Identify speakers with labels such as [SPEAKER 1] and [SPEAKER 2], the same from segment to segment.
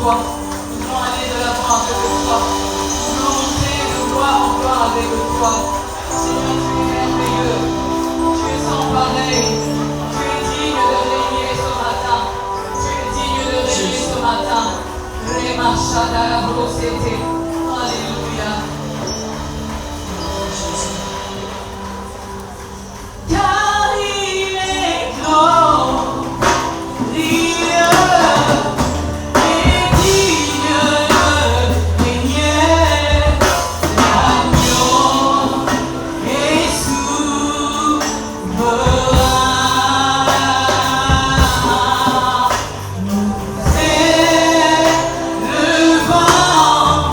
[SPEAKER 1] toi. Nous voulons aller de l'avant avec toi. Nous voulons monter de gloire en gloire avec toi. Seigneur, tu es merveilleux. Tu es sans pareil. Tu es digne de régner ce matin. Tu es digne de régner ce matin. Alléluia. Car il est glorieux et digne de régner. L'agneau est souverain. C'est le vent.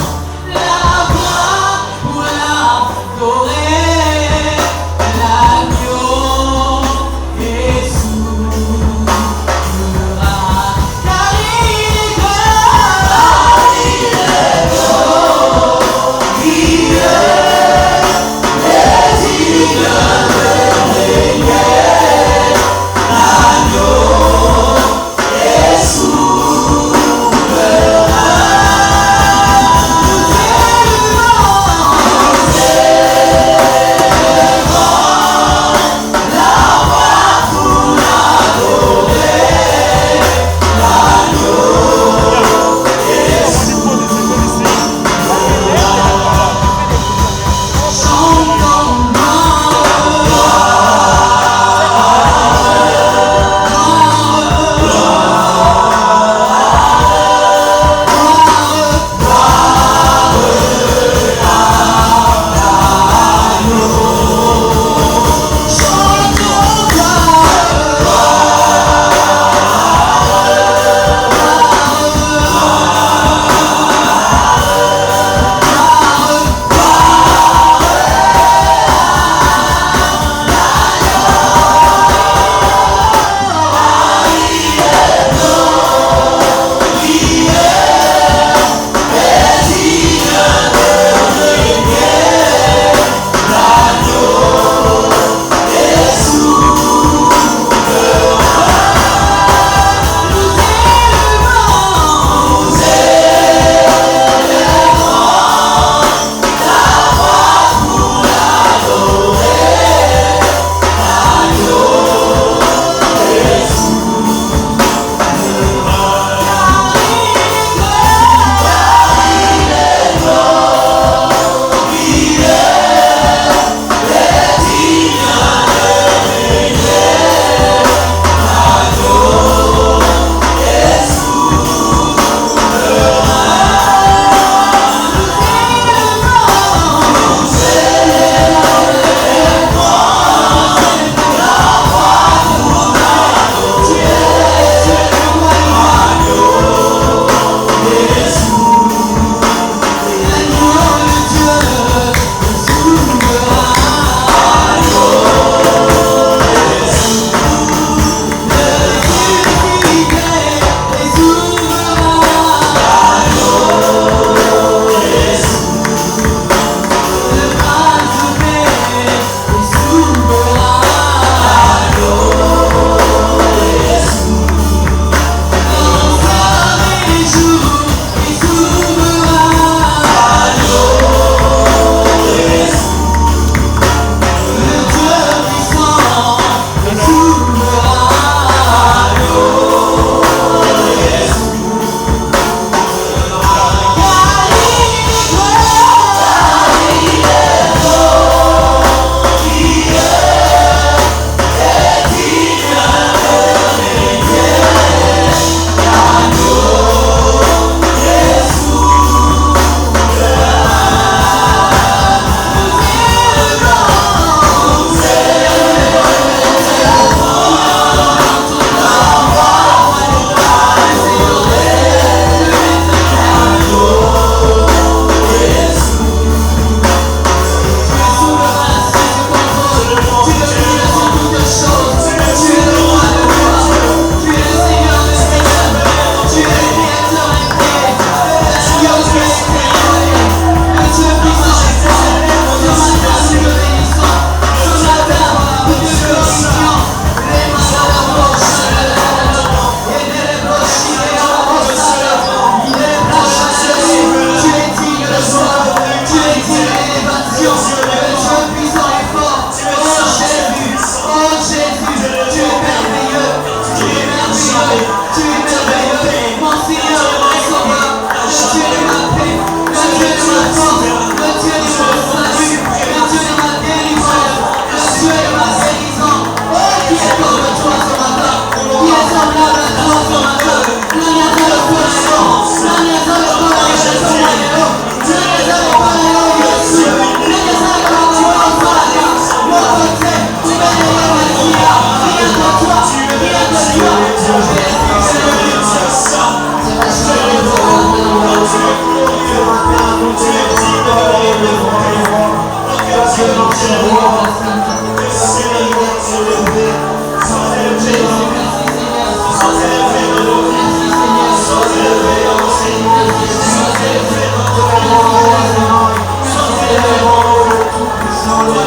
[SPEAKER 1] Sola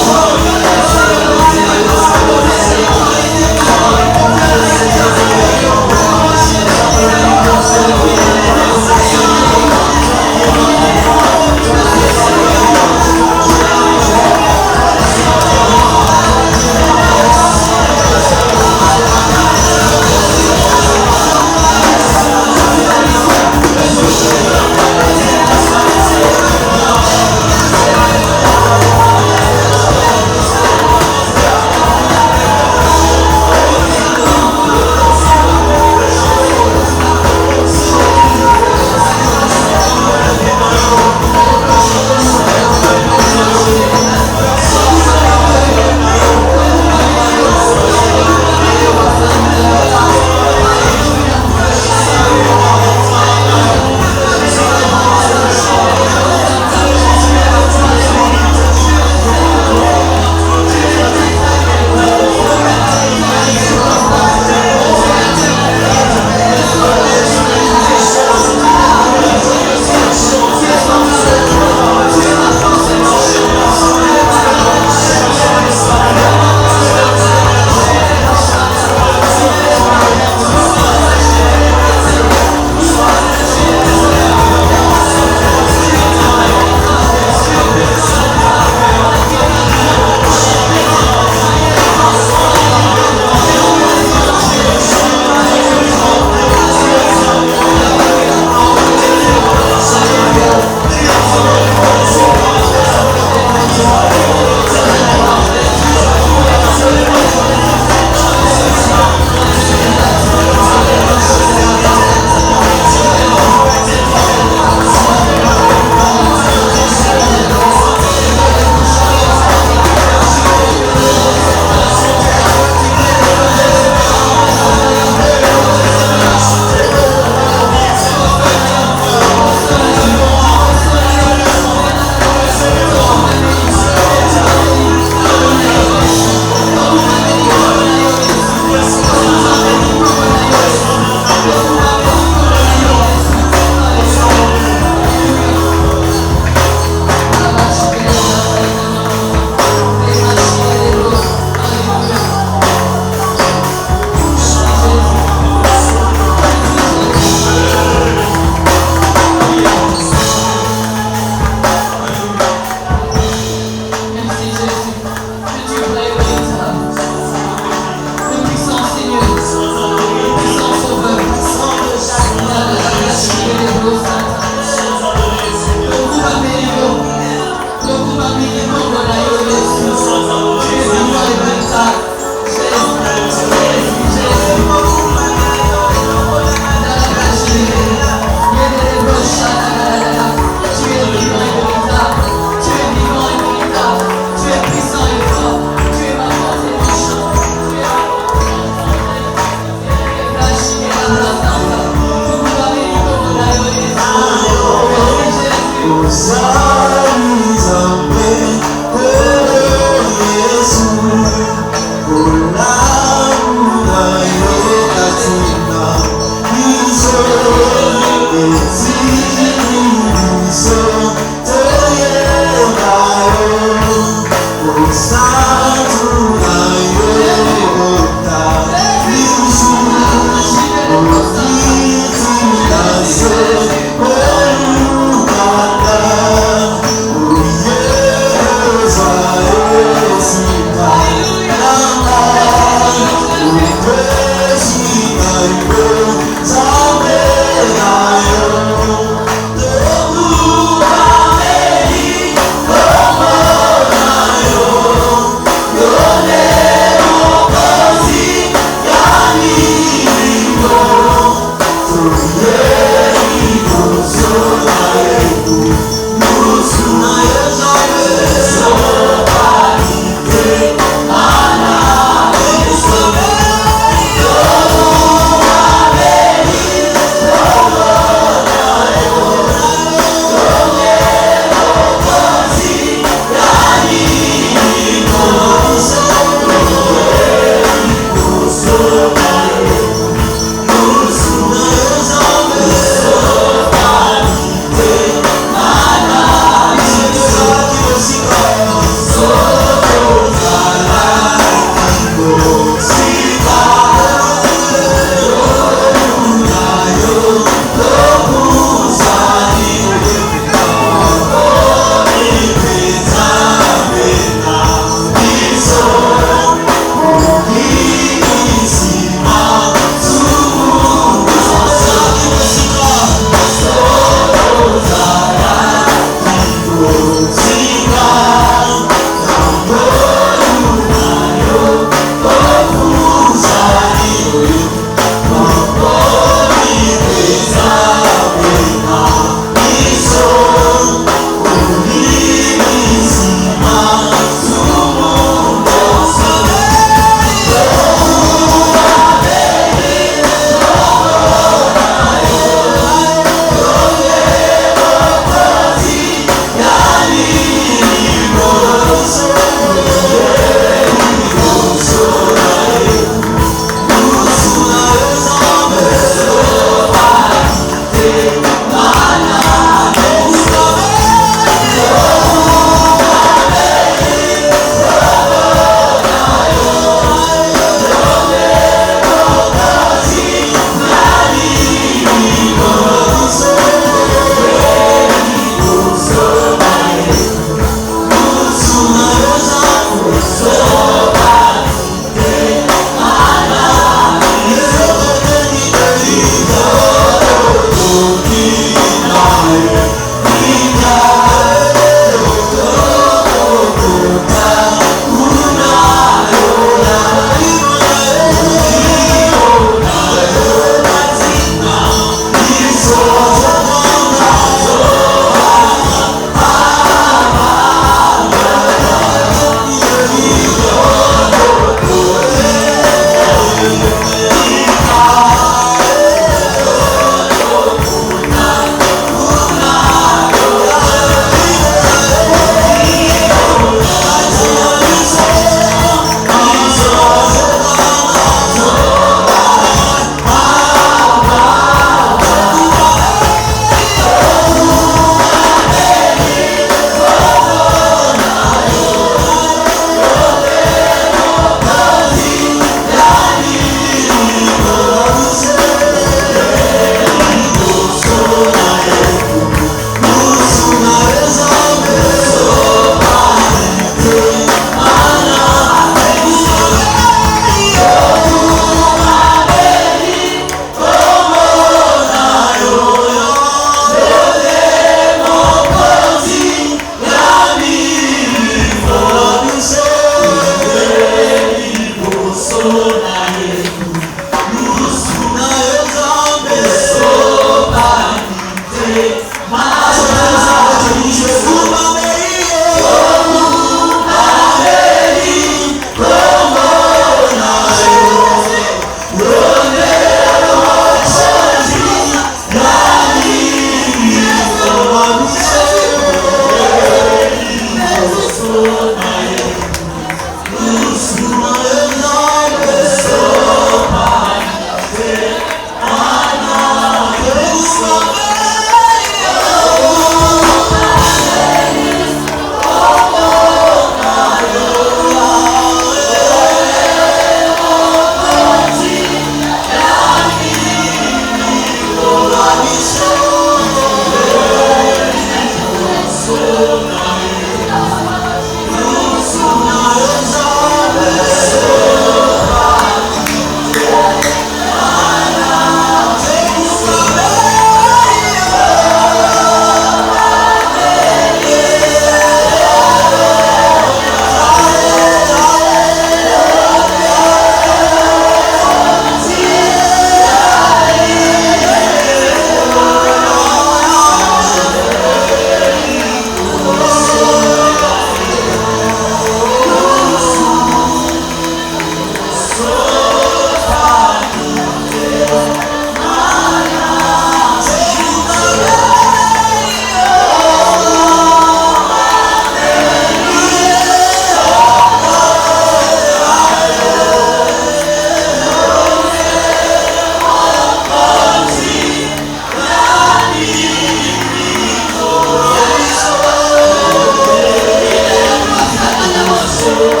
[SPEAKER 2] Yeah.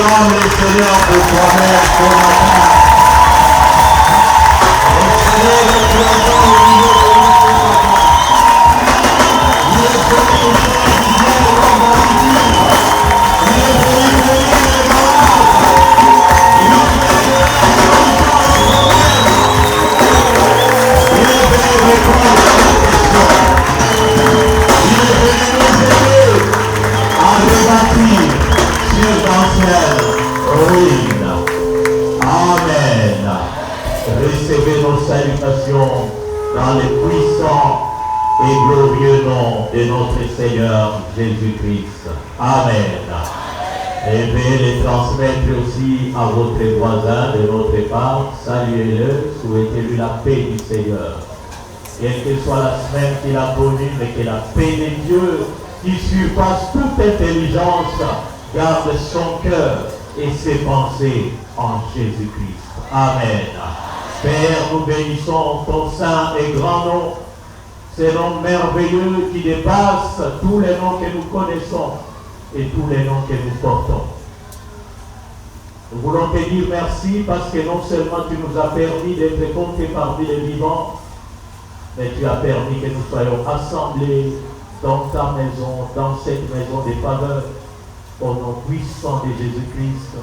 [SPEAKER 2] Acclame le Seigneur pour toi-même ce matin. Le Seigneur est présent au milieu de nous ce matin. Il est venu pour guider nos bâtiments. Il est venu pour guider les malades. Il est venu Il est venu répondre à nos questions. Il est venu nous aider à rebâtir sur d'anciennes ruines. Amen. Recevez nos salutations dans le puissant et glorieux nom de notre Seigneur Jésus-Christ. Amen. Et veuillez les transmettre aussi à votre voisin de notre part. Saluez-le, souhaitez-lui la paix du Seigneur. Quelle que soit la semaine qu'il a connue, mais que la paix de Dieu qui surpasse toute intelligence garde son cœur et ses pensées en Jésus-Christ. Amen. Père, nous bénissons ton saint et grand nom, ce nom merveilleux qui dépasse tous les noms que nous connaissons et tous les noms que nous portons. Nous voulons te dire merci parce que non seulement tu nous as permis d'être comptés parmi les vivants, mais tu as permis que nous soyons assemblés dans ta maison, dans cette maison des faveurs, au nom puissant de Jésus-Christ.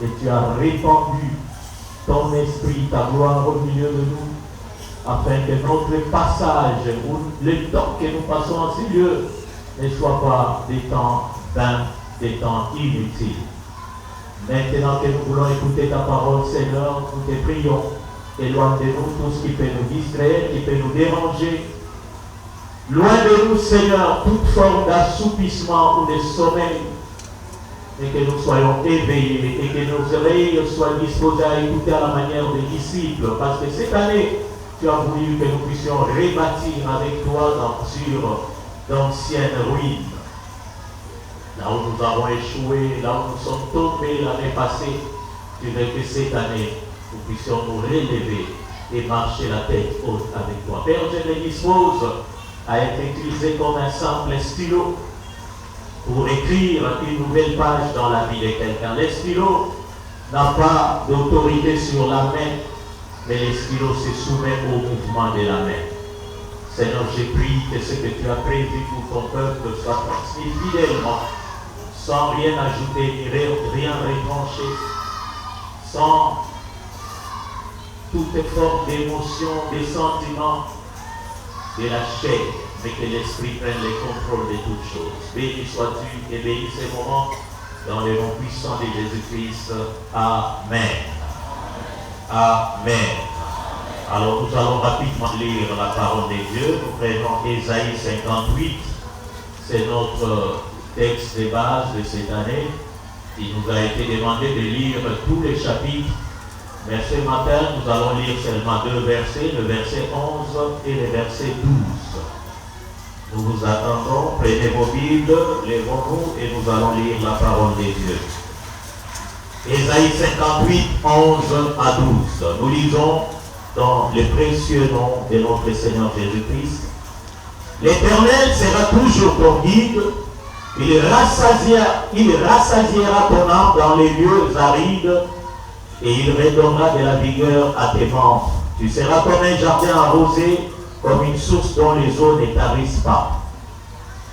[SPEAKER 2] Et tu as répandu ton esprit, ta gloire au milieu de nous, afin que notre passage, ou le temps que nous passons en ces lieux, ne soit pas des temps vains, des temps inutiles. Maintenant que nous voulons écouter ta parole, Seigneur, nous te prions. Éloigne de nous tout ce qui peut nous distraire, qui peut nous déranger. Loin de nous, Seigneur, toute forme d'assoupissement ou de sommeil. Et que nous soyons éveillés et que nos oreilles soient disposées à écouter à la manière des disciples. Parce que cette année, tu as voulu que nous puissions rebâtir avec toi sur d'anciennes ruines. Là où nous avons échoué, là où nous sommes tombés l'année passée, tu veux que cette année, nous puissions nous relever et marcher la tête haute avec toi. Père, je me dispose à être utilisé comme un simple stylo pour écrire une nouvelle page dans la vie de quelqu'un. Le stylo n'a pas d'autorité sur la main, mais le stylo se soumet au mouvement de la main. Seigneur, j'ai prié que ce que tu as prévu pour ton peuple soit transmis fidèlement, sans rien ajouter ni rien retrancher, sans toute forme d'émotion, des sentiments, de la chair, mais que l'Esprit prenne le contrôle de toutes choses. Béni sois-tu et bénis ces moments dans le nom puissant de Jésus-Christ. Amen. Amen. Alors nous allons rapidement lire la parole de Dieu. Nous prenons Ésaïe 58. C'est notre texte de base de cette année. Il nous a été demandé de lire tous les chapitres. Mais ce matin, nous allons lire seulement deux versets, le verset 11 et le verset 12. Nous vous attendons, prenez vos Bibles, lèvons-nous et nous allons lire la parole de Dieu. Ésaïe 58, 11 à 12. Nous lisons dans le précieux nom de notre Seigneur Jésus-Christ. L'Éternel sera toujours ton guide, il rassasiera ton âme dans les lieux arides, et il redonnera de la vigueur à tes membres. Tu seras comme un jardin arrosé, comme une source dont les eaux ne tarissent pas.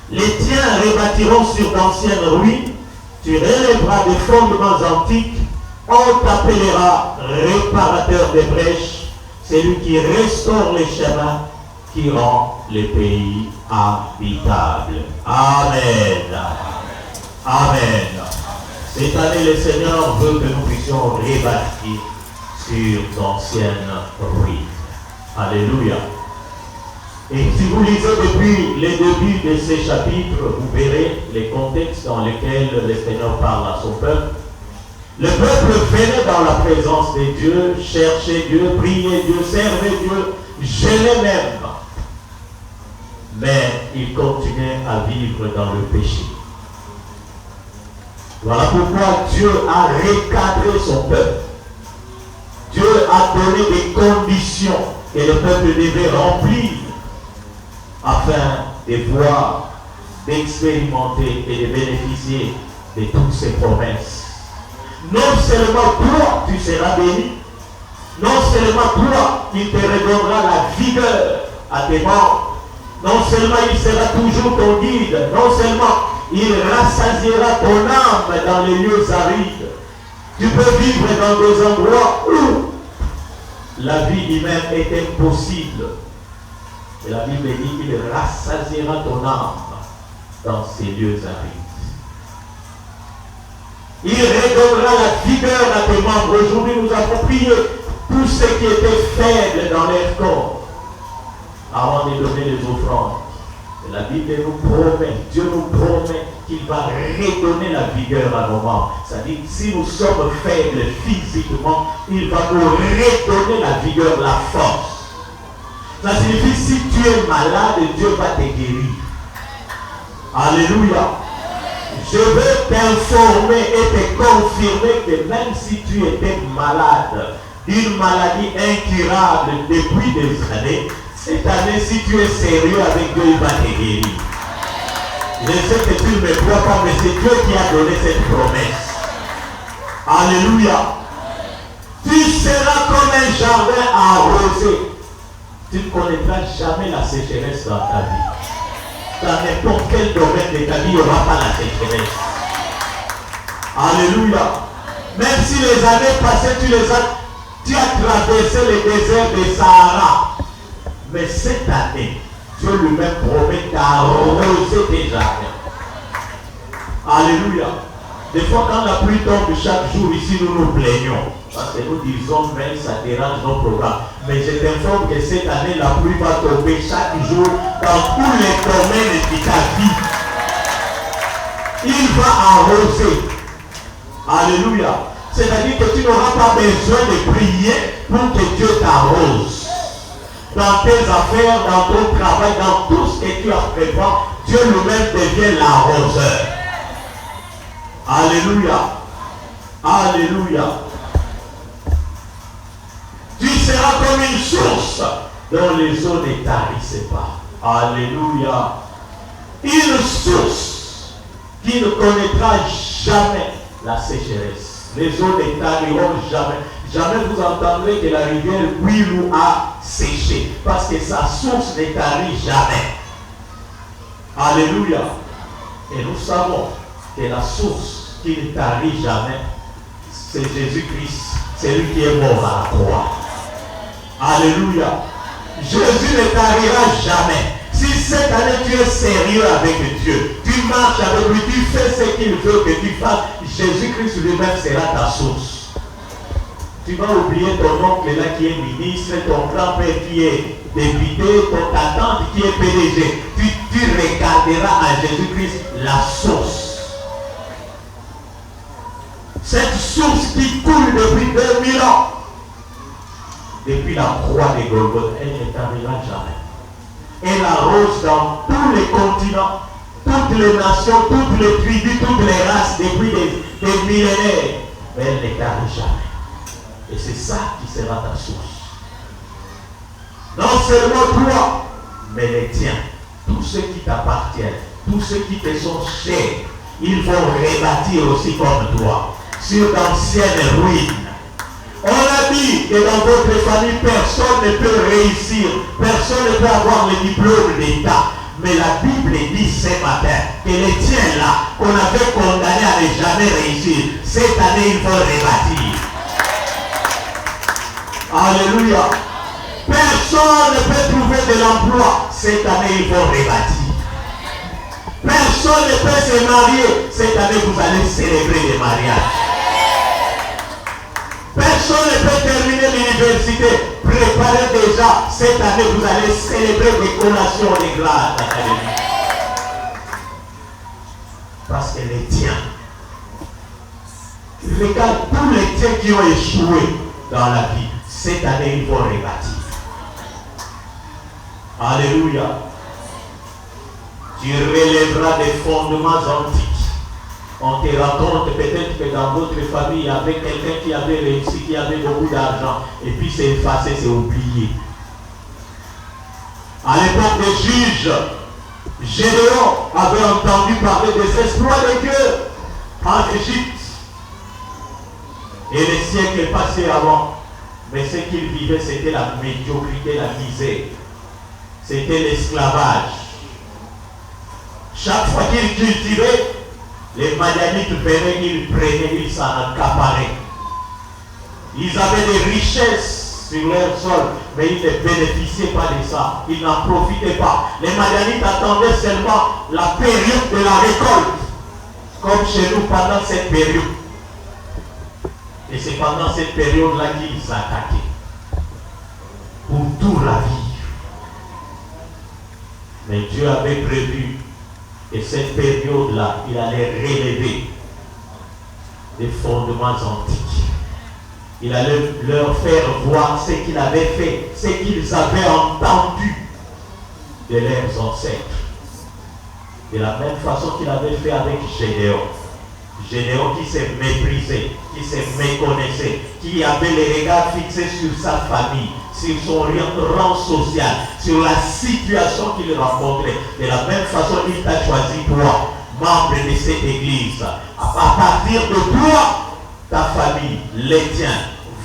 [SPEAKER 2] Les tiens rebâtiront sur d'anciennes ruines, tu relèveras des fondements antiques, on t'appellera réparateur des brèches, celui qui restaure les chemins, qui rend les pays habitables. Amen. Amen. Cette année, le Seigneur veut que nous puissions rebâtir sur d'anciennes ruines. Alléluia. Et si vous lisez depuis les débuts de ces chapitres, vous verrez les contextes dans lesquels le Seigneur parle à son peuple. Le peuple venait dans la présence de Dieu, cherchait Dieu, priait Dieu, servait Dieu, jeûnait même. Mais il continuait à vivre dans le péché. Voilà pourquoi Dieu a recadré son peuple. Dieu a donné des conditions que le peuple devait remplir afin de voir, d'expérimenter et de bénéficier de toutes ces promesses. non seulement toi, tu seras béni, non seulement toi, il te redonnera la vigueur à tes membres, non seulement il sera toujours ton guide, non seulement il rassasiera ton âme dans les lieux arides. Tu peux vivre dans des endroits où la vie humaine est impossible. Et la Bible dit qu'il rassasiera ton âme dans ces lieux arides. Il redonnera la vigueur à tes membres. Aujourd'hui, nous avons prié tous ceux qui étaient faibles dans leur corps avant de donner les offrandes. Et la Bible nous promet, Dieu nous promet qu'il va redonner la vigueur à nos membres. C'est-à-dire, si nous sommes faibles physiquement, il va nous redonner la vigueur, la force. Ça signifie, si tu es malade, Dieu va te guérir. Alléluia. Je veux t'informer et te confirmer que même si tu étais malade, une maladie incurable depuis des années, cette année, si tu es sérieux avec Dieu, il va te guérir. Je sais que tu ne me crois pas, mais c'est Dieu qui a donné cette promesse. Alléluia. Tu seras comme un jardin arrosé. Tu ne connaîtras jamais la sécheresse dans ta vie. Dans n'importe quel domaine de ta vie, il n'y aura pas la sécheresse. Alléluia. Même si les années passées, tu as traversé le désert de Sahara. Mais cette année, Dieu lui-même promet d'arroser tes jardins. Alléluia. Des fois, quand la pluie tombe chaque jour, ici, nous nous plaignons. Parce que nous disons, mais ça dérange nos programmes. Mais je t'informe que cette année, la pluie va tomber chaque jour dans tous les domaines de ta vie. Il va arroser. Alléluia. C'est-à-dire que tu n'auras pas besoin de prier pour que Dieu t'arrose. Dans tes affaires, dans ton travail, dans tout ce que tu as préparé, Dieu lui-même devient l'arroseur. Alléluia. Alléluia. Tu seras comme une source dont les eaux ne tarissent pas. Alléluia. Une source qui ne connaîtra jamais la sécheresse. Les eaux ne tariront jamais. Jamais vous entendrez que la rivière Ouilou a séché. Parce que sa source ne tarit jamais. Alléluia. Et nous savons que la source qui ne tarit jamais, c'est Jésus-Christ. C'est lui qui est mort à la croix. Alléluia. Jésus ne tarira jamais. Si cette année tu es sérieux avec Dieu, tu marches avec lui, tu fais ce qu'il veut que tu fasses, Jésus-Christ lui-même sera ta source. Tu vas oublier ton oncle là qui est ministre, ton grand-père qui est député, ta tante qui est PDG. Tu regarderas à Jésus-Christ la source. Cette source qui coule depuis 2000 ans. Depuis la croix de Golgotha, elle ne tarira jamais. Elle arrose dans tous les continents, toutes les nations, toutes les tribus, toutes les races depuis des millénaires. Mais elle ne tarit jamais. Et c'est ça qui sera ta source. Non seulement toi, mais les tiens, tous ceux qui t'appartiennent, tous ceux qui te sont chers, ils vont rebâtir aussi comme toi, sur d'anciennes ruines. On a dit que dans votre famille, personne ne peut réussir, personne ne peut avoir le diplôme d'État. Mais la Bible dit ce matin que les tiens là, qu'on avait condamnés à ne jamais réussir, cette année ils vont rebâtir. Alléluia. Personne ne peut trouver de l'emploi, cette année ils vont rebâtir. Personne ne peut se marier, cette année vous allez célébrer des mariages. Personne ne peut terminer l'université. Préparez déjà. Cette année, vous allez célébrer des collations de grâce. Parce que les tiens. Regarde tous les tiens qui ont échoué dans la vie. Cette année, ils vont rebâtir. Alléluia. Tu relèveras des fondements antiques. On te raconte peut-être que dans votre famille, il y avait quelqu'un qui avait réussi, qui avait beaucoup d'argent, et puis c'est effacé, c'est oublié. À l'époque des juges, Gédéon avait entendu parler des exploits de Dieu en Égypte. Et les siècles passés avant, mais ce qu'ils vivaient, c'était la médiocrité, la misère. C'était l'esclavage. Chaque fois qu'ils cultivaient, les Madianites venaient, ils prenaient, ils s'en accaparaient. Ils avaient des richesses sur leur sol, mais ils ne bénéficiaient pas de ça. Ils n'en profitaient pas. Les Madianites attendaient seulement la période de la récolte, comme chez nous pendant cette période. Et c'est pendant cette période-là qu'ils attaquaient pour tout ravir. Mais Dieu avait prévu que cette période-là, il allait relever des fondements antiques. Il allait leur faire voir ce qu'il avait fait, ce qu'ils avaient entendu de leurs ancêtres. De la même façon qu'il avait fait avec Gédéon. Gédéon qui s'est méprisé, qui se méconnaissait, qui avait les regards fixés sur sa famille, sur son rang social, sur la situation qu'il rencontrait. De la même façon, il t'a choisi toi, membre de cette église. À partir de toi, ta famille, les tiens,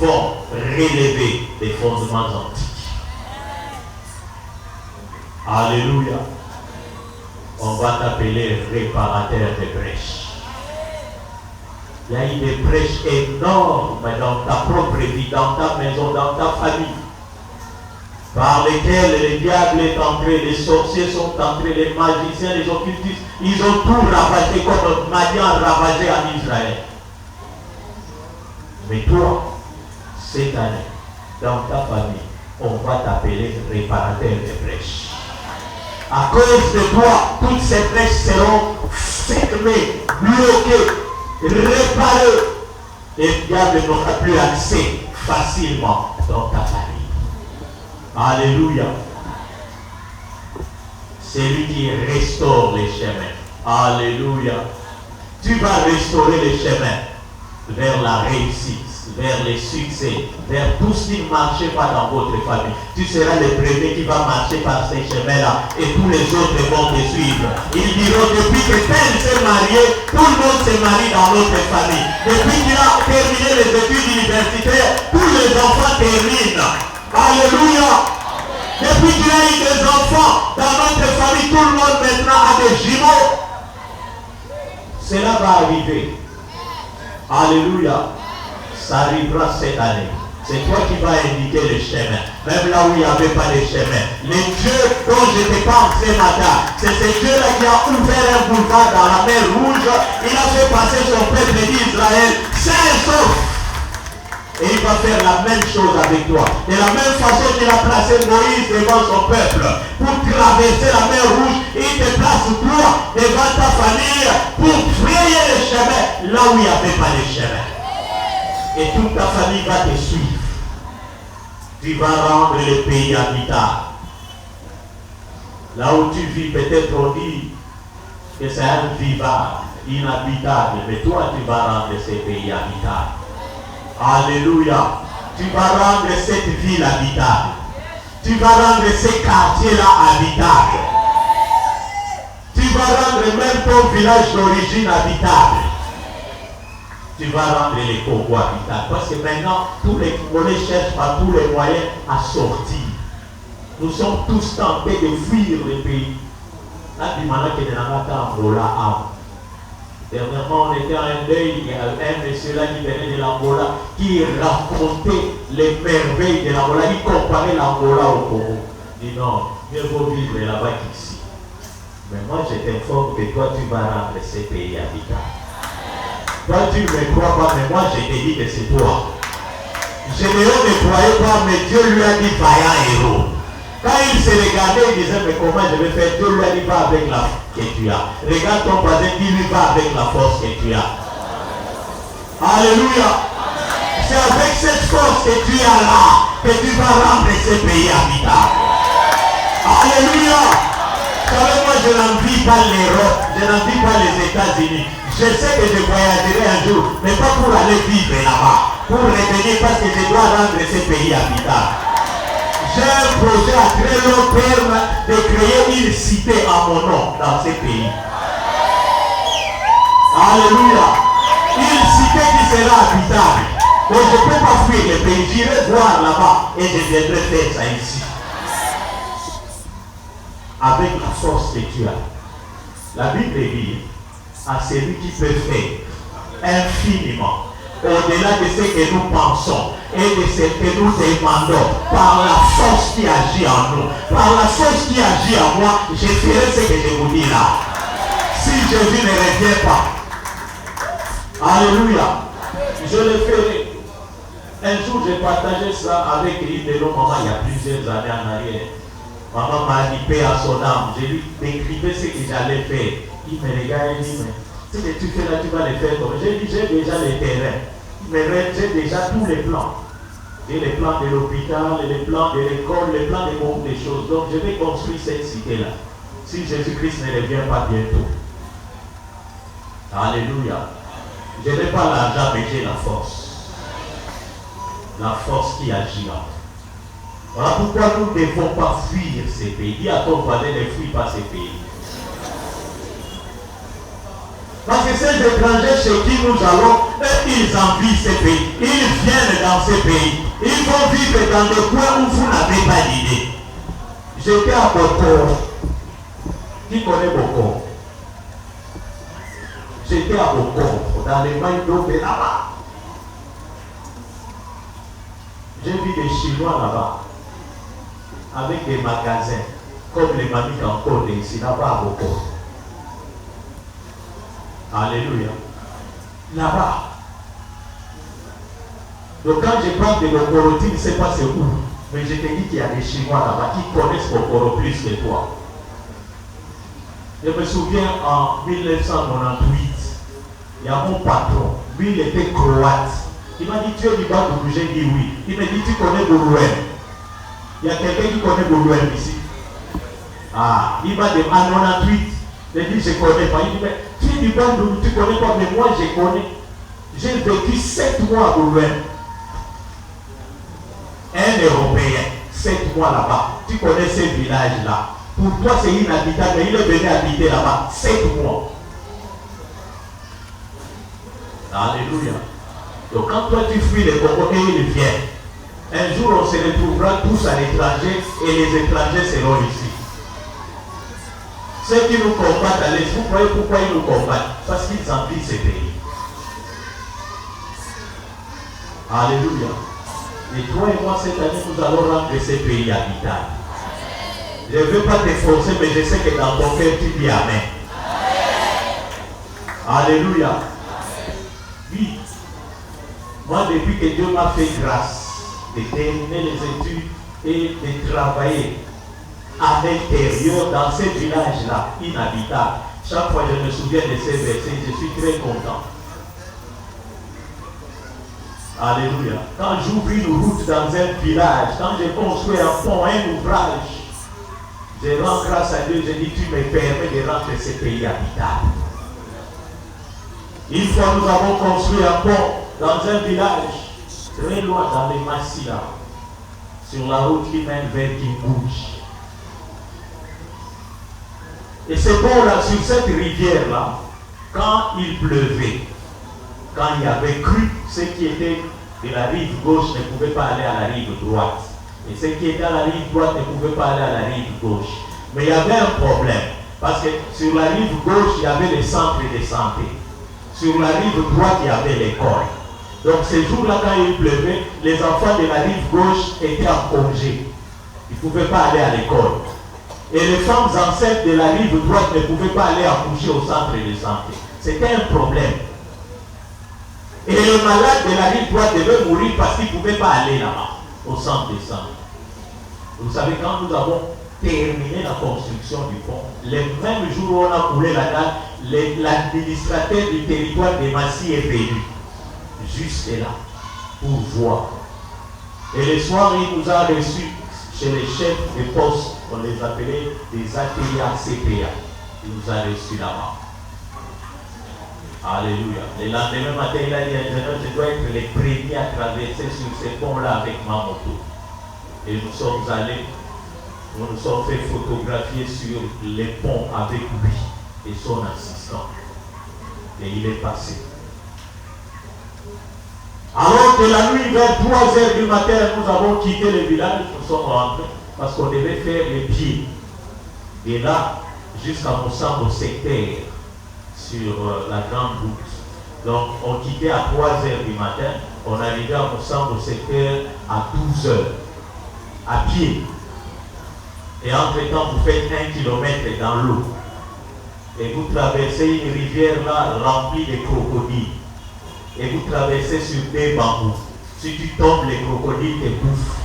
[SPEAKER 2] vont relever des fondements antiques. Alléluia. On va t'appeler réparateur de brèches. Il y a eu des brèches énormes dans ta propre vie, dans ta maison, dans ta famille, par lesquelles le diable est entré, les sorciers sont entrés, les magiciens, les occultistes, ils ont tout ravagé comme Madian ravagé en Israël. Mais toi, cette année, dans ta famille, on va t'appeler réparateur de brèches. À cause de toi, toutes ces brèches seront fermées, bloquées, réparées. Et le diable n'aura plus accès facilement dans ta famille. Alléluia. C'est lui qui restaure les chemins. Alléluia. Tu vas restaurer les chemins vers la réussite, vers les succès, vers tout ce qui ne marchait pas dans votre famille. Tu seras le premier qui va marcher par ces chemins-là et tous les autres vont te suivre. Ils diront, depuis que tel s'est marié, tout le monde se marie dans notre famille. Depuis qu'il a terminé les études universitaires, tous les enfants terminent. Alléluia. Depuis qu'il a eu des enfants dans notre famille, tout le monde maintenant a des jumeaux. Cela va arriver. Alléluia. Ça arrivera cette année. C'est toi qui vas indiquer le chemin. Même là où il n'y avait pas de chemin. Le Dieu dont je te parle ce matin, c'est ce Dieu-là qui a ouvert un boulevard dans la mer Rouge. Il a fait passer son peuple d'Israël sain et sauf. Et il va faire la même chose avec toi. De la même façon qu'il a placé Moïse devant son peuple pour traverser la mer Rouge, il te place toi devant ta famille pour frayer le chemin là où il n'y avait pas de chemin. Et toute ta famille va te suivre. Tu vas rendre le pays habitable. Là où tu vis, peut-être on dit que c'est invivable, inhabitable, mais toi tu vas rendre ce pays habitable. Alléluia. Tu vas rendre cette ville habitable. Tu vas rendre ces quartiers-là habitables. Tu vas rendre même ton village d'origine habitable. Tu vas rendre les Congo habitables. Parce que maintenant, tous les Congolais cherchent par tous les moyens à sortir. Nous sommes tous tentés de fuir le pays. Dernièrement, on était à un deuil, il y a un monsieur là qui venait de l'Angola, qui racontait les merveilles de l'Angola, il comparait l'Angola au Congo. Il dit non, mieux vaut vivre là-bas qu'ici. Mais moi je t'informe que toi tu vas rendre ces pays habitables. Toi tu ne me crois pas, mais moi je te dis que c'est toi. Gédéon ne croyait pas, mais Dieu lui a dit vaillant héros. Quand il se regardait, il disait, mais comment je vais faire? Dieu lui a dit, va avec la force que tu as. Regarde ton voisin, dis-lui, va avec la force que tu as. Alléluia. C'est avec cette force que tu as là que tu vas rendre ce pays habitable. Alléluia. Vous savez, moi je n'envie pas l'Europe, je n'envie pas les États-Unis. Je sais que je voyagerai un jour, mais pas pour aller vivre là-bas. Pour revenir parce que je dois rendre ce pays habitable. J'ai un projet à très long terme de créer une cité à mon nom dans ces pays. Alléluia. Une cité qui sera habitable. Donc je ne peux pas fuir les pays. J'irai voir là-bas et je viendrai faire ça ici. Avec la force que tu as. La Bible dit à celui qui peut faire infiniment, au-delà de ce que nous pensons et de ce que nous demandons, par la force qui agit en nous, par la force qui agit en moi, je ferai ce que je vous dis là. Si Jésus ne revient pas, alléluia, je le ferai. Un jour, j'ai partagé ça avec une de nos mamans il y a plusieurs années en arrière. Maman m'a dit paix à son âme. Je lui décrivais ce que j'allais faire. Il me regarde et dit, mais ce que tu fais là, tu vas le faire comme. J'ai dit, j'ai déjà les terrains. Mais j'ai déjà tous les plans. J'ai les plans de l'hôpital, les plans de l'école, les plans de beaucoup de choses. Donc je vais construire cette cité-là. Si Jésus-Christ ne revient pas bientôt. Alléluia. Je n'ai pas l'argent, mais j'ai la force. La force qui agit en. Voilà pourquoi nous ne devons pas fuir ces pays. Dis à ton voisin, ne fuis pas ces pays. Parce que ces étrangers chez qui nous allons, eux, ils envient ces pays. Ils viennent dans ces pays. Ils vont vivre dans des coins où vous n'avez pas d'idée. J'étais à Boko. Qui connaît Boko? J'étais à Boko, dans les mains d'eau là-bas. J'ai vu des Chinois là-bas, avec des magasins, comme les mamies encore ici, là-bas à Boko. Alléluia. Là-bas. Donc quand je parle de Bokoro, tu ne sais pas c'est où. Mais je te dis qu'il y a des Chinois là-bas qui connaissent Bokoro plus que toi. Je me souviens en 1998, il y a mon patron, lui il était croate. Il m'a dit, tu es du Badourou? J'ai dit oui. Il m'a dit, tu connais Boulouem? Il y a quelqu'un qui connaît Boulouem ici? Ah, il m'a dit, en 98, j'ai dit, je ne connais pas. Il dit, mais tu es du Badourou, tu ne connais pas, mais moi je connais. J'ai vécu 7 mois à Boulouem. Un Européen, 7 mois là-bas. Tu connais ces villages-là. Pour toi, c'est inhabitable, mais il est venu habiter là-bas 7 mois. Alléluia. Donc quand toi tu fuis les Congo et ils viennent, un jour on se retrouvera tous à l'étranger et les étrangers seront ici. Ceux qui nous combattent à l'Est, vous croyez pourquoi ils nous combattent? Parce qu'ils envient ces pays. Alléluia. Et toi et moi cette année nous allons rendre ces pays habitables. Je ne veux pas te forcer, mais je sais que dans ton cœur tu dis Amen. Alléluia. Oui. Moi, depuis que Dieu m'a fait grâce de terminer les études et de travailler à l'intérieur dans ces villages-là, inhabitables, chaque fois je me souviens de ces versets, je suis très content. Alléluia. Quand j'ouvre une route dans un village, quand je construis un pont, un ouvrage, je rends grâce à Dieu, je dis, tu me permets de rendre ces pays habitables. Une fois nous avons construit un pont dans un village, très loin dans les massifs là, sur la route qui mène vers Kimbouch. Et c'est bon là, sur cette rivière-là, quand il pleuvait, quand il y avait crue, ceux qui étaient de la rive gauche ne pouvaient pas aller à la rive droite. Et ceux qui étaient à la rive droite ne pouvaient pas aller à la rive gauche. Mais il y avait un problème, parce que sur la rive gauche, il y avait les centres de santé. Sur la rive droite, il y avait l'école. Donc ces jours-là, quand il pleuvait, les enfants de la rive gauche étaient en congé. Ils ne pouvaient pas aller à l'école. Et les femmes enceintes de la rive droite ne pouvaient pas aller accoucher au centre de santé. C'était un problème. Et les malades de la rive droite devaient mourir parce qu'ils ne pouvaient pas aller là-bas, au centre de santé. Vous savez, quand nous avons terminé la construction du pont, les mêmes jours où on a coulé la dalle, l'administrateur du territoire de Massy est venu jusque là pour voir. Et le soir, il nous a reçus chez les chefs de poste, on les appelait des ATA CPA. Il nous a reçus là-bas. Alléluia. Le lendemain matin, il a dit, je dois être les premiers à traverser sur ces ponts-là avec ma moto. Et nous sommes allés, nous nous sommes fait photographier sur les ponts avec lui et son assistant. Et il est passé. Alors que la nuit, vers 3 heures du matin, nous avons quitté le village, nous sommes rentrés parce qu'on devait faire les pieds. Et là, jusqu'à Moussambo secteur, sur la grande route. Donc, on quittait à 3 heures du matin, on arrivait à Moussambo secteur à 12 heures, à pied. Et entre-temps, vous faites 1 kilomètre dans l'eau. Et vous traversez une rivière là, remplie de crocodiles. Et vous traversez sur des bambous. Si tu tombes, les crocodiles te bouffent.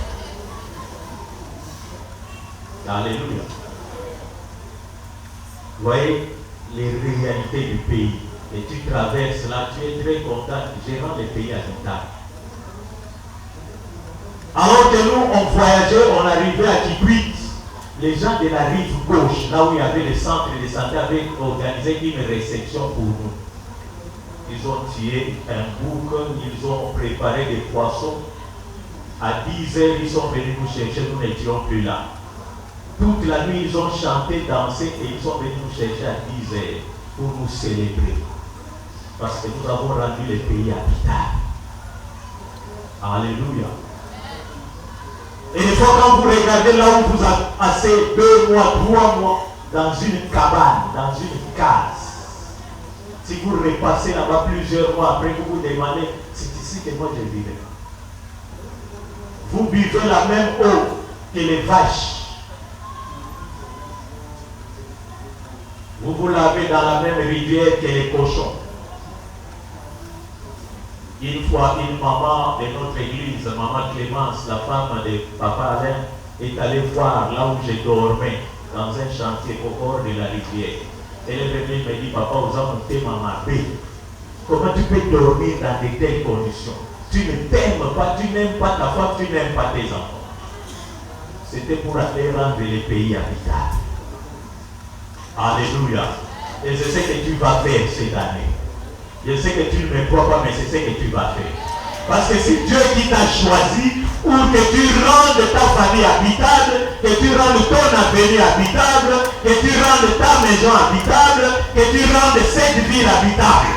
[SPEAKER 2] Alléluia. Vous voyez les réalités du pays. Et tu traverses là, tu es très content, gérant les pays habitables. Alors que nous, on voyageait, on arrivait à Kikwit. Les gens de la rive gauche, là où il y avait le centre de santé, avaient organisé une réception pour nous. Ils ont tué un bouc, ils ont préparé des poissons. À 10 heures, ils sont venus nous chercher, nous n'étions plus là. Toute la nuit, ils ont chanté, dansé et ils sont venus nous chercher à 10 heures pour nous célébrer. Parce que nous avons rendu les pays habitables. Alléluia. Et des fois, quand vous regardez là où vous avez passé 2 mois, 3 mois, dans une cabane, dans une case, si vous repassez là-bas plusieurs mois après, vous vous demandez, c'est ici que moi je vivais. Vous buvez la même eau que les vaches. Vous vous lavez dans la même rivière que les cochons. Une fois, une maman de notre église, maman Clémence, la femme de papa Alain, est allée voir là où je dormais, dans un chantier au bord de la rivière. Elle est venue me dire, papa, vous avez monté ma paix. Comment tu peux dormir dans de telles conditions? Tu ne t'aimes pas, tu n'aimes pas ta femme, tu n'aimes pas tes enfants. C'était pour aller rendre les pays habitables. Alléluia. Et c'est ce que tu vas faire cette année. Je sais que tu ne me crois pas, mais c'est ce que tu vas faire. Parce que c'est Dieu qui t'a choisi pour que tu rendes ta famille habitable, que tu rendes ton avenir habitable, que tu rendes ta maison habitable, que tu rendes cette ville habitable.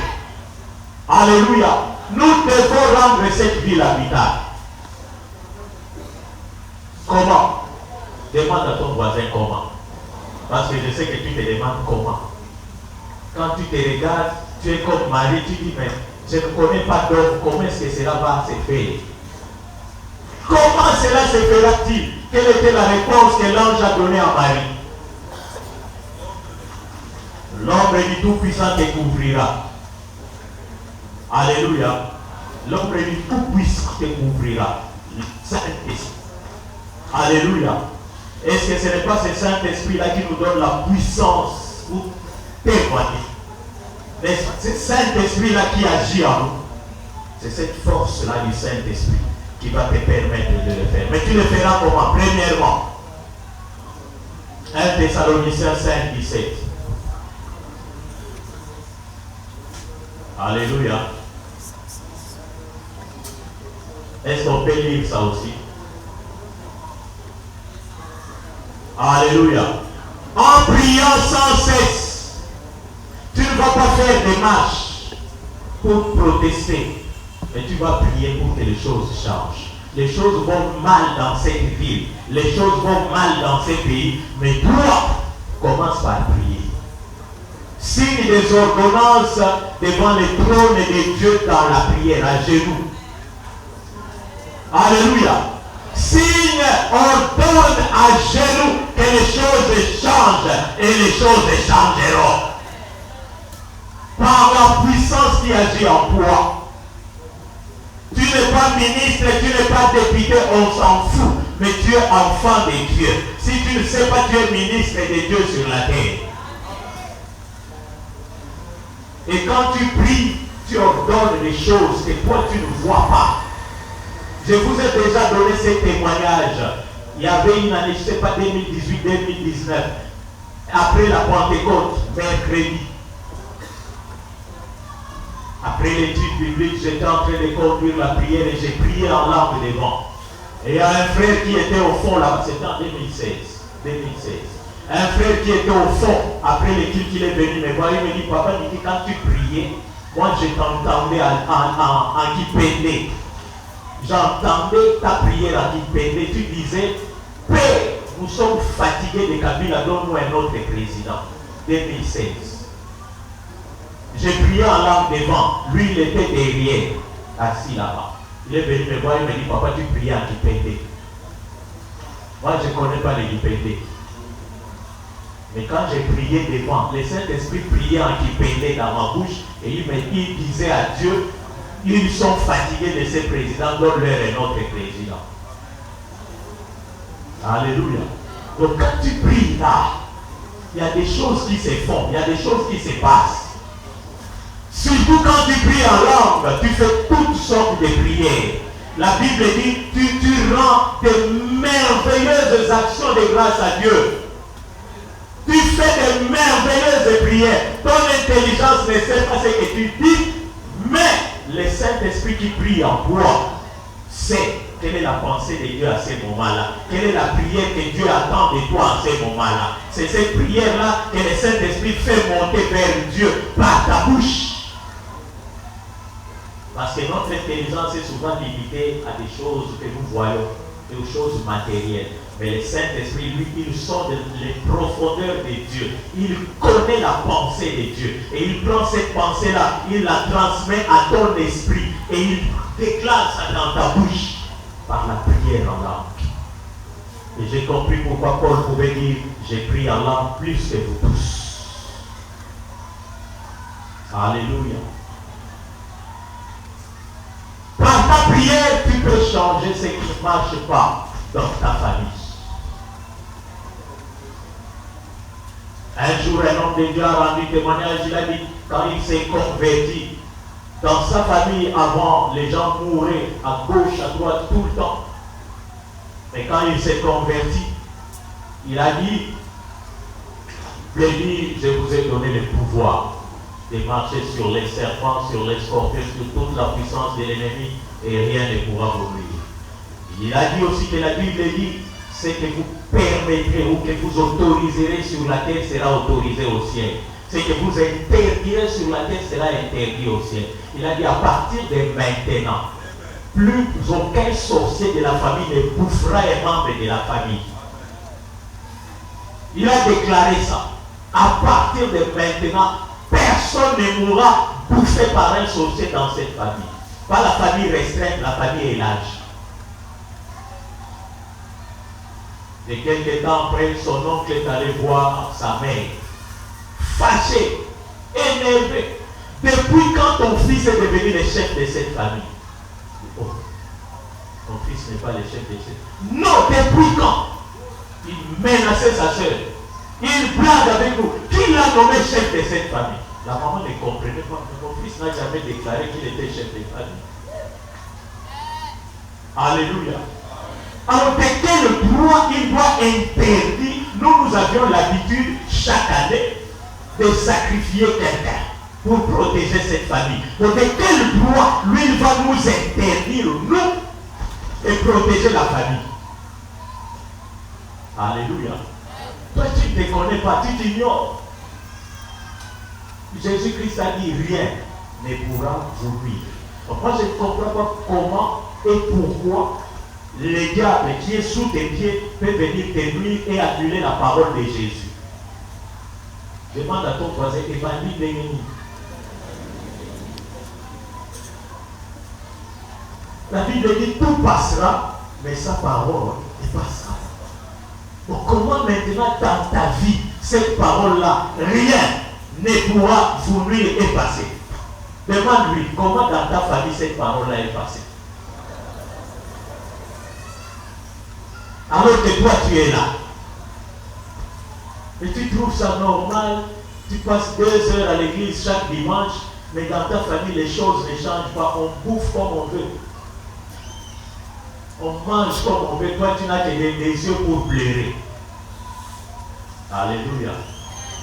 [SPEAKER 2] Alléluia. Nous devons rendre cette ville habitable. Comment? Demande à ton voisin comment. Parce que je sais que tu te demandes comment. Quand tu te regardes, tu es comme Marie, tu dis, mais je ne connais pas d'homme, comment est-ce que cela va se faire? Comment cela se fera-t-il? Quelle était la réponse que l'ange a donnée à Marie? L'ombre du Tout-Puissant te couvrira. Alléluia. L'ombre du Tout-Puissant te couvrira. Le Saint-Esprit. Alléluia. Est-ce que ce n'est pas ce Saint-Esprit-là qui nous donne la puissance pour témoigner? N'est-ce pas? C'est ce Saint-Esprit-là qui agit en nous. C'est cette force-là du Saint-Esprit qui va te permettre de le faire. Mais tu le feras comment? Premièrement, 1 Thessaloniciens 5, 17. Alléluia. Est-ce qu'on peut lire ça aussi? Alléluia. En priant sans cesse, tu ne vas pas faire des marches pour protester, mais tu vas prier pour que les choses changent. Les choses vont mal dans cette ville, les choses vont mal dans ce pays, mais toi, commence par prier. Signe des ordonnances devant le trône de Dieu dans la prière, à genoux. Alléluia. Signe, ordonne à genoux que les choses changent et les choses changeront. Par la puissance qui agit en toi. Tu n'es pas ministre, tu n'es pas député, on s'en fout. Mais tu es enfant de Dieu. Si tu ne sais pas, tu es ministre de Dieu sur la terre. Et quand tu pries, tu ordonnes les choses que toi tu ne vois pas. Je vous ai déjà donné ces témoignages. Il y avait une année, je ne sais pas, 2018-2019, après la Pentecôte, mercredi. Après l'étude biblique, j'étais en train de conduire la prière et j'ai prié en langue devant. Et il y a un frère qui était au fond là-bas, c'était en 2016. Un frère qui était au fond, après l'étude qu'il est venu me voir, il me dit, papa, quand tu priais, Moi, je t'entendais en Kipende. J'entendais ta prière en Kipende. Tu disais, Père, nous sommes fatigués de Kabila, donne-nous un autre président. 2016. J'ai prié en langue devant. Lui, il était derrière, assis là-bas. Il est venu me voir, il me dit, papa, tu priais en Kipende. Moi, je ne connais pas les Kipende. Mais quand j'ai prié devant, le Saint-Esprit priait en Kipende dans ma bouche et il disait à Dieu, ils sont fatigués de ces présidents, donne-leur un autre président. Alléluia. Donc quand tu pries là, il y a des choses qui se font, il y a des choses qui se passent. Surtout quand tu pries en langue, tu fais toutes sortes de prières. La Bible dit, tu rends de merveilleuses actions de grâce à Dieu. Tu fais de merveilleuses prières. Ton intelligence ne sait pas ce que tu dis, mais le Saint-Esprit qui prie en toi sait quelle est la pensée de Dieu à ce moment-là. Quelle est la prière que Dieu attend de toi à ce moment-là. C'est cette prière-là que le Saint-Esprit fait monter vers Dieu par ta bouche. Parce que notre intelligence est souvent limitée à des choses que nous voyons, aux choses matérielles. Mais le Saint-Esprit, lui, il sonde les profondeurs de Dieu. Il connaît la pensée de Dieu. Et il prend cette pensée-là, il la transmet à ton esprit. Et il déclare ça dans ta bouche par la prière en langue. Et j'ai compris pourquoi Paul pouvait dire, j'ai prié en langue plus que vous tous. Alléluia. Par ta prière, tu peux changer ce qui ne marche pas dans ta famille. Un jour, un homme de Dieu a rendu témoignage, il a dit, quand il s'est converti, dans sa famille, avant, les gens mouraient à gauche, à droite, tout le temps. Mais quand il s'est converti, il a dit, béni, je vous ai donné le pouvoir de marcher sur les serpents, sur les scorpions, sur toute la puissance de l'ennemi, et rien ne pourra vous nuire. Il a dit aussi que la Bible dit, ce que vous permettrez ou que vous autoriserez sur la terre sera autorisé au ciel. Ce que vous interdirez sur la terre sera interdit au ciel. Il a dit à partir de maintenant, plus aucun sorcier de la famille ne bouffera un membre de la famille. Il a déclaré ça. À partir de maintenant, personne ne mourra bouffé par un sorcier dans cette famille. Pas la famille restreinte, la famille élargie. Et quelques temps après, son oncle est allé voir sa mère. Fâché, énervé. Depuis quand ton fils est devenu le chef de cette famille? Oh, ton fils n'est pas le chef de cette famille. Non, depuis quand? Il menaçait sa soeur. Il blague avec nous. Qui l'a nommé chef de cette famille? La maman ne comprenait pas. Mon fils n'a jamais déclaré qu'il était chef de famille. Alléluia. Alors, de quel droit il doit interdire? Nous avions l'habitude chaque année de sacrifier quelqu'un pour protéger cette famille. Donc, de quel droit lui il va nous interdire, nous, et protéger la famille? Alléluia. Toi, tu ne te connais pas, tu t'ignores. Jésus-Christ a dit rien ne pourra vous nuire. Donc, moi, je ne comprends pas comment et pourquoi le diable qui est sous tes pieds peut venir te nuire et annuler la parole de Jésus. Demande à ton voisin, Évangile béni. La Bible dit tout passera, mais sa parole ne passera. Donc comment maintenant dans ta vie, cette parole-là, rien ne pourra vous nuire et passer? Demande-lui comment dans ta famille cette parole-là est passée. Alors que toi tu es là. Et tu trouves ça normal, tu passes 2 heures à l'église chaque dimanche, mais dans ta famille les choses ne changent pas, on bouffe comme on veut. On mange comme on veut, toi tu n'as que des yeux pour pleurer. Alléluia.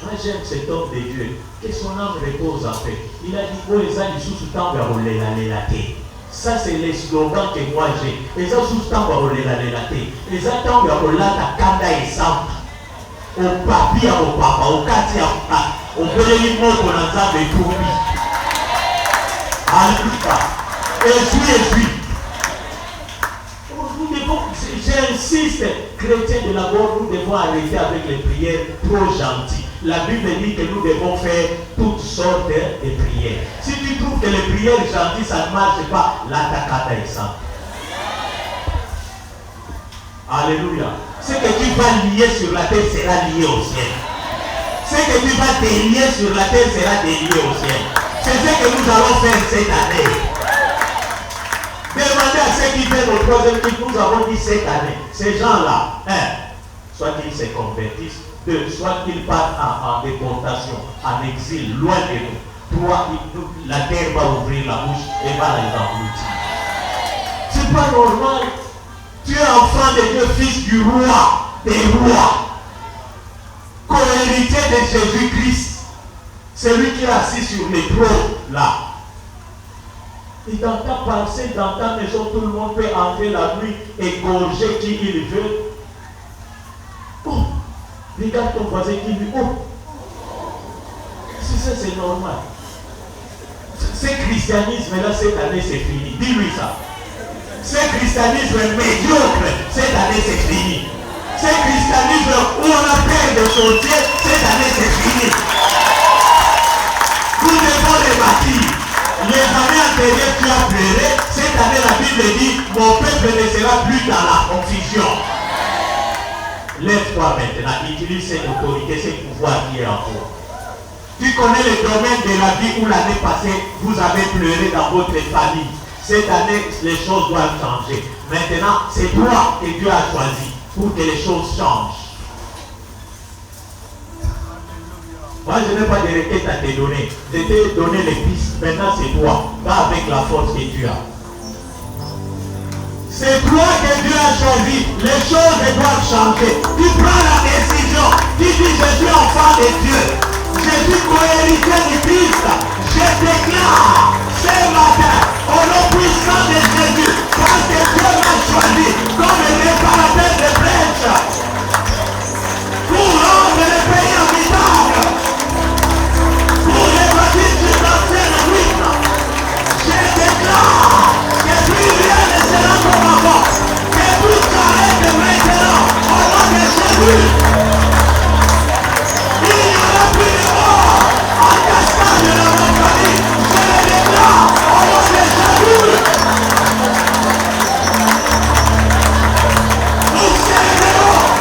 [SPEAKER 2] Moi j'aime cet homme de Dieu, que son âme repose en paix. Il a dit, oh, les amis sous temps la terre. Ça c'est les slogans que moi j'ai. Les gens sous temps la terre. Les gens temps la kanda et sample. Au papier, au papa, au quartier, au belé moko na nzambe kumbi. Alléluia. Et nous devons, j'insiste, chrétiens de la mort, nous devons arrêter avec les prières trop gentilles. La Bible dit que nous devons faire toutes sortes de prières. Si tu trouves que les prières gentilles, ça ne marche pas, l'attaque est ça. Alléluia. Ce que tu vas lier sur la terre sera lié au ciel. Ce que tu vas délier sur la terre sera délié au ciel. C'est ce que nous allons faire cette année. Demandez à ceux qui viennent au troisième culte, nous avons dit cette année, ces gens-là, soit qu'ils se convertissent, soit qu'ils partent en déportation, en exil, loin de nous. Toi, la terre va ouvrir la bouche et va les engloutir. C'est pas normal. Tu es enfant de Dieu, fils du roi, des rois, co-héritier de Jésus-Christ. C'est lui qui est assis sur les trônes là. Et dans ta pensée, dans ta maison, tout le monde peut entrer la nuit et gorger qui il veut. Oh, regarde ton voisin qui dit, oh, si ça c'est normal. Ce christianisme-là, cette année, c'est fini. Dis-lui ça. Ce christianisme médiocre, cette année, c'est fini. Ce christianisme où on a peur de sortir, cette année, c'est fini. Nous devons les bâtir. Les années antérieures, tu as pleuré. Cette année, la Bible dit, mon peuple ne sera plus dans la confusion. Lève-toi maintenant, utilise cette autorité, ce pouvoir qui est en toi. Tu connais le domaine de la vie où l'année passée, vous avez pleuré dans votre famille. Cette année, les choses doivent changer. Maintenant, c'est toi que Dieu a choisi pour que les choses changent. Moi, je n'ai pas de requête à te donner. Je t'ai donné les pistes. Maintenant, c'est toi. Va avec la force que tu as. C'est toi que Dieu a choisi. Les choses doivent changer. Tu prends la décision. Tu dis, je suis enfant de Dieu. Je suis co-héritier du Christ. Je déclare ce matin, au nom puissant de Jésus, parce que Dieu m'a choisi comme le réparateur des brèches. Pour rendre le pays habitable. Pour les bâtir sur l'ancienne ruine. Je déclare que plus rien ne sera comme avant. Que tout s'arrête maintenant au nom de Jésus. Il n'y aura plus de mort en cascade de la montagne. Je le déclare au nom de Jésus. Nous célébrons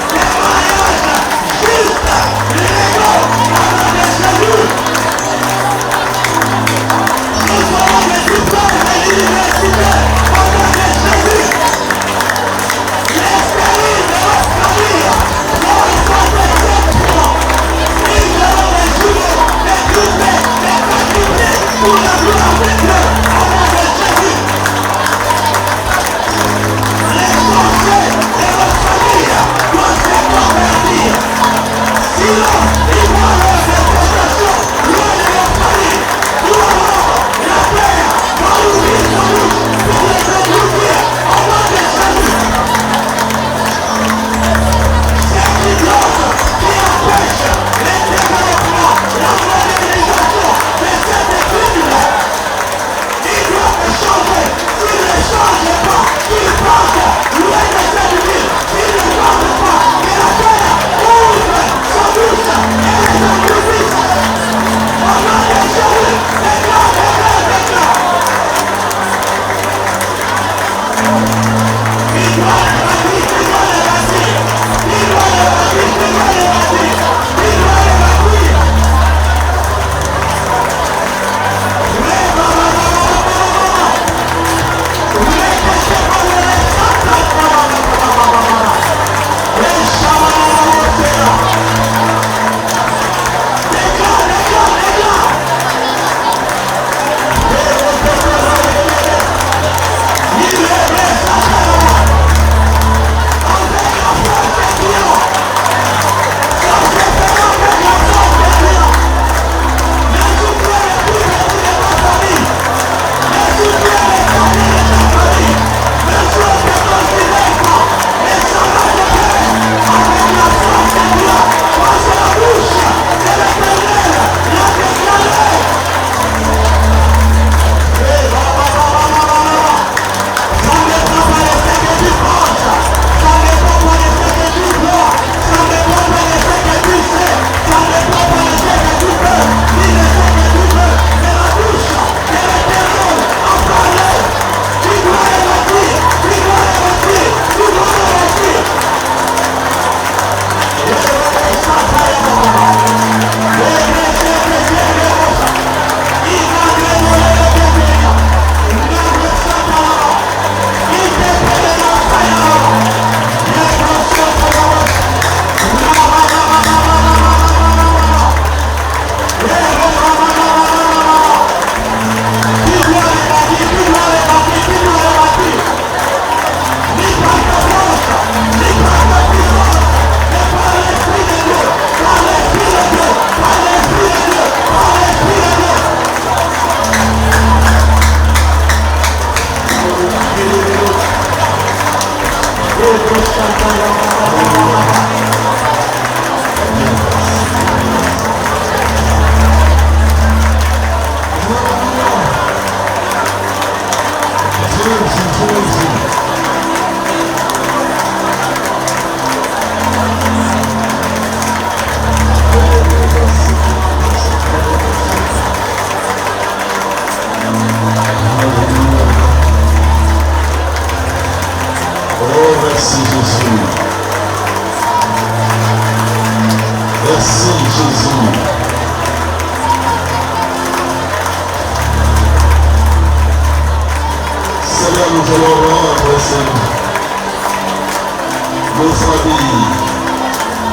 [SPEAKER 2] nos familles,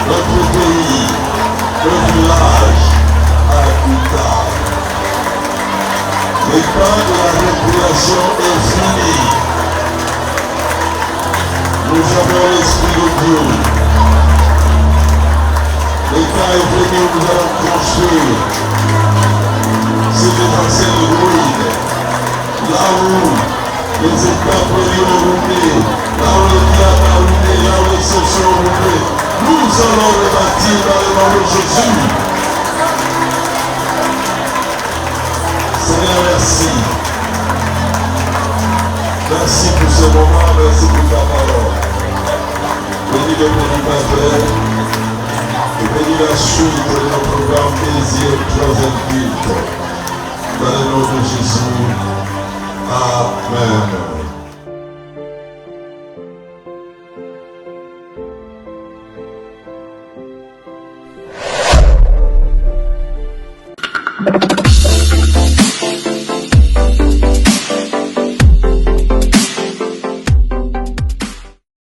[SPEAKER 2] notre pays, le village à Kuta. Le temps de la récréation est fini. Nous avons l'Esprit de Dieu. Le temps est venu où nous allons construire ces anciennes ruines. Là où les étapes ont roulé, là où le diable a roulé, là où les sorciers ont roulé, nous allons le bâtir dans le nom de Jésus. Seigneur, merci. Merci pour ce moment, merci pour ta parole. Bénis le bénédicateur, et bénis la suite de notre programme désir, troisième culte. Dans le nom de Jésus. Amen.